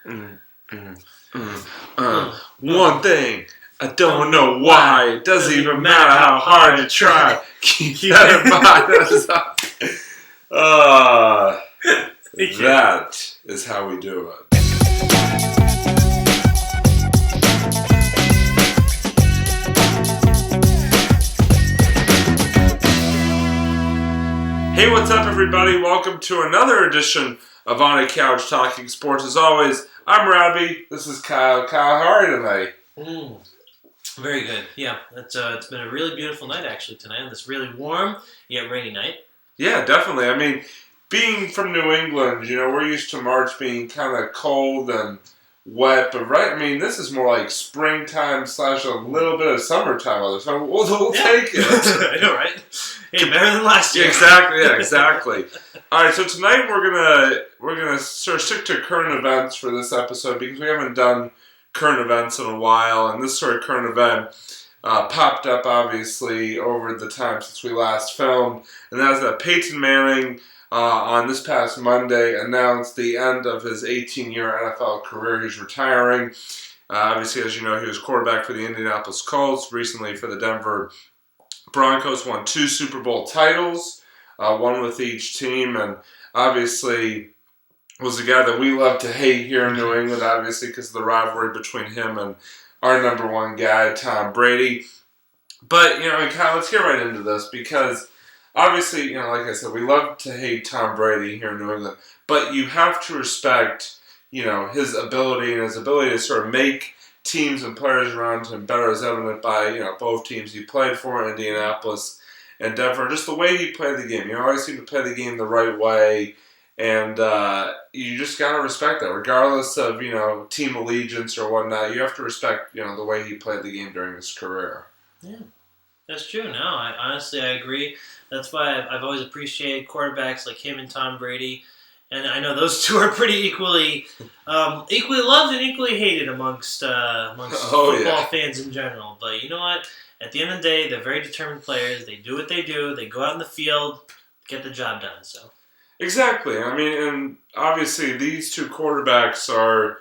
Mm, mm, one thing, I don't know why. It doesn't even matter how hard you try. Keep that in mind. That is how we do it. Hey, what's up, everybody? Welcome to another edition of On a Couch Talking Sports. As always, I'm Robbie. This is Kyle. Kyle, how are you tonight? Very good. Yeah, it's been a really beautiful night actually tonight. On this really warm yet rainy night. Yeah, definitely. I mean, being from New England, we're used to March being kind of cold and wet, but this is more like springtime / a little bit of summertime weather. So we'll take it. I know, right? Hey, better than last year. Exactly. All right, so tonight we're gonna sort of stick to current events for this episode because we haven't done current events in a while, and this sort of current event popped up obviously over the time since we last filmed, and that is that Peyton Manning on this past Monday announced the end of his 18-year NFL career. He's retiring. Obviously, as you know, he was quarterback for the Indianapolis Colts, recently for the Denver Broncos, won 2 Super Bowl titles, one with each team, and obviously was a guy that we love to hate here in New England, obviously because of the rivalry between him and our number one guy, Tom Brady. But, Kyle, let's get right into this because obviously, like I said, we love to hate Tom Brady here in New England, but you have to respect, his ability and his ability to sort of make teams and players around him better, as evident by, both teams he played for, Indianapolis and Denver. Just the way he played the game. You always seem to play the game the right way, and you just got to respect that. Regardless of, team allegiance or whatnot, you have to respect, the way he played the game during his career. Yeah, that's true. No, I agree. That's why I've always appreciated quarterbacks like him and Tom Brady. And I know those two are pretty equally loved and equally hated amongst football fans in general. But you know what? At the end of the day, they're very determined players. They do what they do. They go out in the field, get the job done. So exactly. And obviously these two quarterbacks are,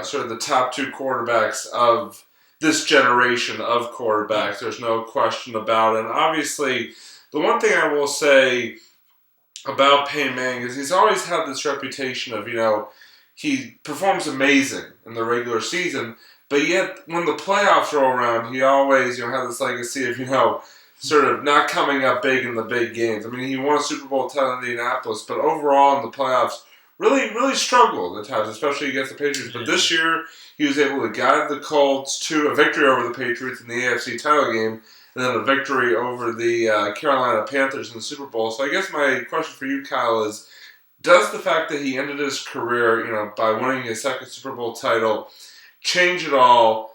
sort of the top 2 quarterbacks of this generation of quarterbacks. There's no question about it. And obviously, the one thing I will say about Peyton Manning is he's always had this reputation of, he performs amazing in the regular season, but yet when the playoffs roll around, he always, had this legacy of, sort of not coming up big in the big games. He won a Super Bowl title in Indianapolis, but overall in the playoffs, really struggled at times, especially against the Patriots. But this year, he was able to guide the Colts to a victory over the Patriots in the AFC title game, and then a victory over the Carolina Panthers in the Super Bowl. So I guess my question for you, Kyle, is does the fact that he ended his career, by winning his second Super Bowl title, change at all,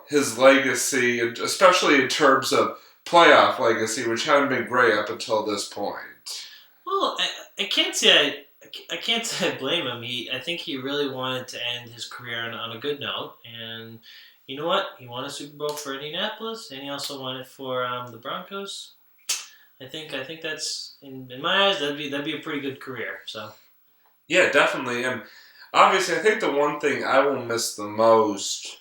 his legacy, especially in terms of playoff legacy, which hadn't been great up until this point? Well, I can't say I blame him. I think he really wanted to end his career on a good note, and you know what? He won a Super Bowl for Indianapolis, and he also won it for the Broncos. I think that's in my eyes that'd be a pretty good career. So yeah, definitely. And obviously, I think the one thing I will miss the most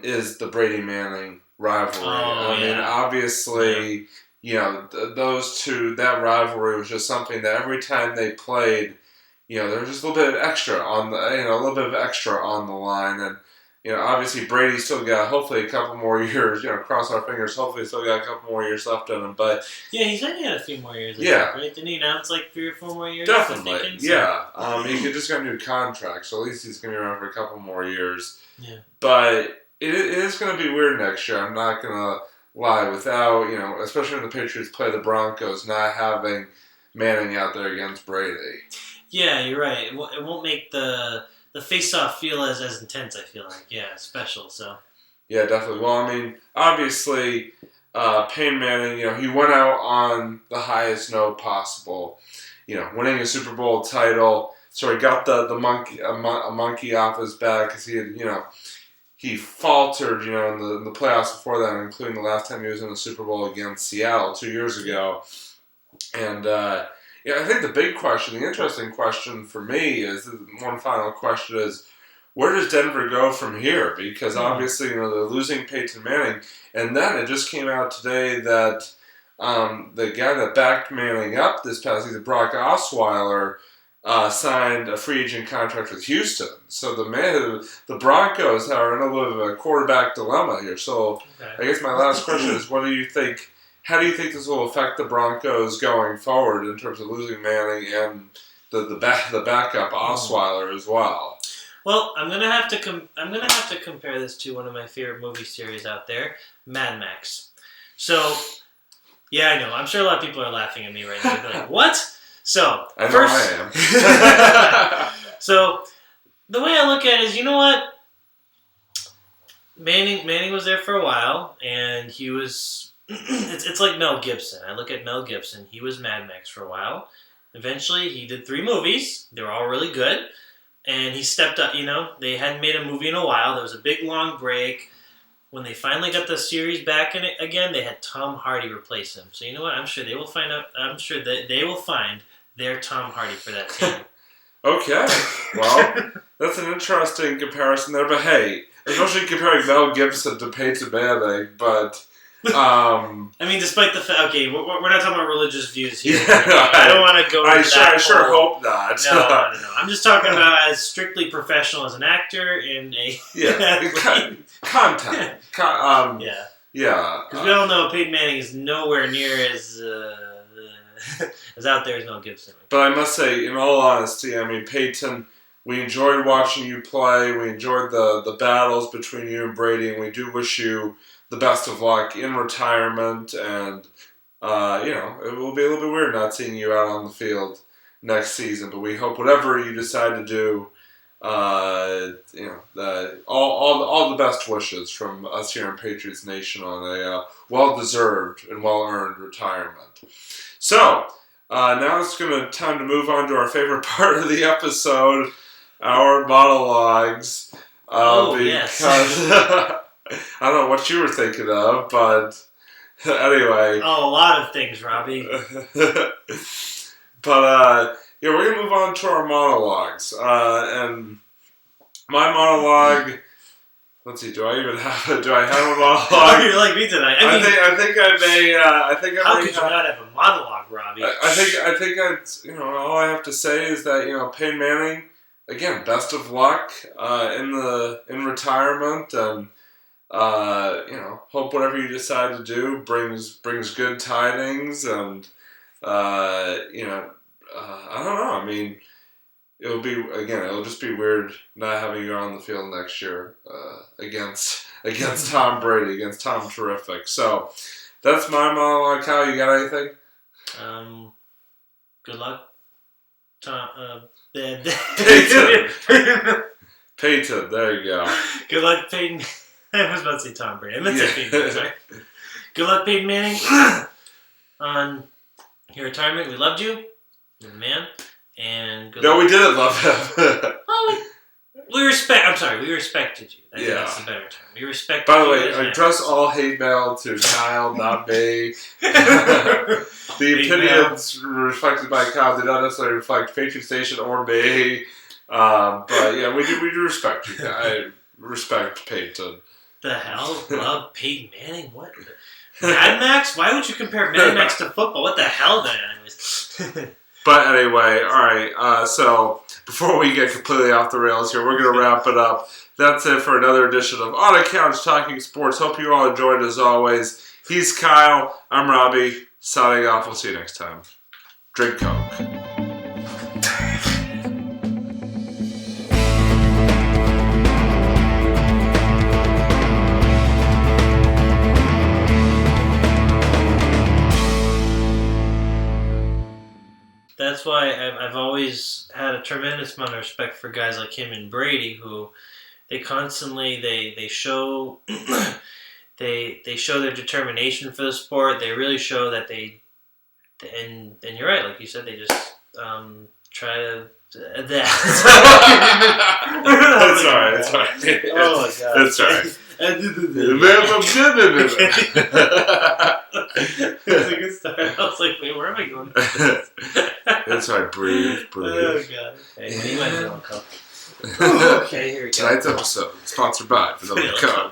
is the Brady Manning rivalry. Obviously, those two, that rivalry was just something that every time they played, there was just a little bit of extra on the line. And obviously Brady still got hopefully a couple more years. Cross our fingers. Hopefully, still got a couple more years left in him. But yeah, he said he had a few more years. Yeah, right? Didn't he announce like 3 or 4 more years? Definitely. Yeah. He just got a new contract, so at least he's going to be around for a couple more years. Yeah. But it is going to be weird next year. I'm not going to lie. Without especially when the Patriots play the Broncos, not having Manning out there against Brady. Yeah, you're right. It won't make the face-off feel as intense, I feel like. Yeah, special, so. Yeah, definitely. Well, obviously, Peyton Manning, he went out on the highest note possible, winning a Super Bowl title. So he got the monkey off his back because he had, he faltered, in the playoffs before that, including the last time he was in the Super Bowl against Seattle 2 years ago. And, Yeah, I think the big question, the interesting question for me is, one final question is, where does Denver go from here? Because obviously, they're losing Peyton Manning, and then it just came out today that the guy that backed Manning up this past season, Brock Osweiler, signed a free agent contract with Houston. So the Broncos are in a little bit of a quarterback dilemma here. So I guess my last question is, what do you think? How do you think this will affect the Broncos going forward in terms of losing Manning and the backup Osweiler as well? Well, I'm gonna have to compare this to one of my favorite movie series out there, Mad Max. So, yeah, I know. I'm sure a lot of people are laughing at me right now. They're like, "What?" So, I know I am. So, the way I look at it is, you know what? Manning was there for a while, and he was. It's like Mel Gibson. I look at Mel Gibson. He was Mad Max for a while. Eventually, he did 3 movies. They were all really good. And he stepped up, They hadn't made a movie in a while. There was a big, long break. When they finally got the series back in it again, they had Tom Hardy replace him. So you know what? I'm sure they will find out. I'm sure that they will find their Tom Hardy for that team. Okay. Well, that's an interesting comparison there. But hey, especially comparing Mel Gibson to Peyton Manning, but... I mean, despite the fact, okay, we're not talking about religious views here. Yeah, I don't want to go into that. I sure hope not. No. I'm just talking about as strictly professional as an actor in a content. Yeah. Because we all know Peyton Manning is nowhere near as out there as Mel Gibson. But I must say, in all honesty, I mean, Peyton, we enjoyed watching you play. We enjoyed the battles between you and Brady, and we do wish you the best of luck in retirement, and it will be a little bit weird not seeing you out on the field next season. But we hope whatever you decide to do, all the best wishes from us here in Patriots Nation on a well-deserved and well-earned retirement. So now it's time to move on to our favorite part of the episode, our monologues. Yes. I don't know what you were thinking of, but anyway. Oh, a lot of things, Robbie. But we're gonna move on to our monologues. And my monologue. Let's see. Do I have a monologue? You're like me tonight. I think I may. How could you not have a monologue, Robbie? I think all I have to say is that Peyton Manning, again, best of luck in retirement, and hope whatever you decide to do brings good tidings, and I don't know. I mean, it'll just be weird not having you on the field next year against Tom Brady, against Tom Terrific. So that's my monologue. Kyle, you got anything? Good luck, Tom. Peyton. There you go. Good luck, Peyton. I was about to say Tom Brady. I meant to say Peyton Manning, sorry. Good luck, Peyton Manning, on your retirement. We loved you. You're the man. And good luck. We didn't love him. We respected you. I think that's the better term. We respected you. By the you way, address all hate mail to Kyle, not me. The opinions reflected by Kyle did not necessarily reflect Patriot Station or me. But yeah, we do respect you. I respect Peyton. The hell? Love Peyton Manning? What? Mad Max? Why would you compare Mad Max to football? What the hell, then? Anyways. But anyway, all right. So before we get completely off the rails here, we're going to wrap it up. That's it for another edition of On a Couch Talking Sports. Hope you all enjoyed as always. He's Kyle. I'm Robbie. Signing off. We'll see you next time. Drink Coke. That's why I've always had a tremendous amount of respect for guys like him and Brady, who they constantly they show they show their determination for the sport. They really show that and you're right, like you said, they just try to. That's all right. Oh my god. That's all right. It was a good start. I was like, wait, where am I going? That's right, breathe. Oh, God. Okay, you might be on Coke. Okay, here we go. Tonight's episode sponsored by Vanilla Coke.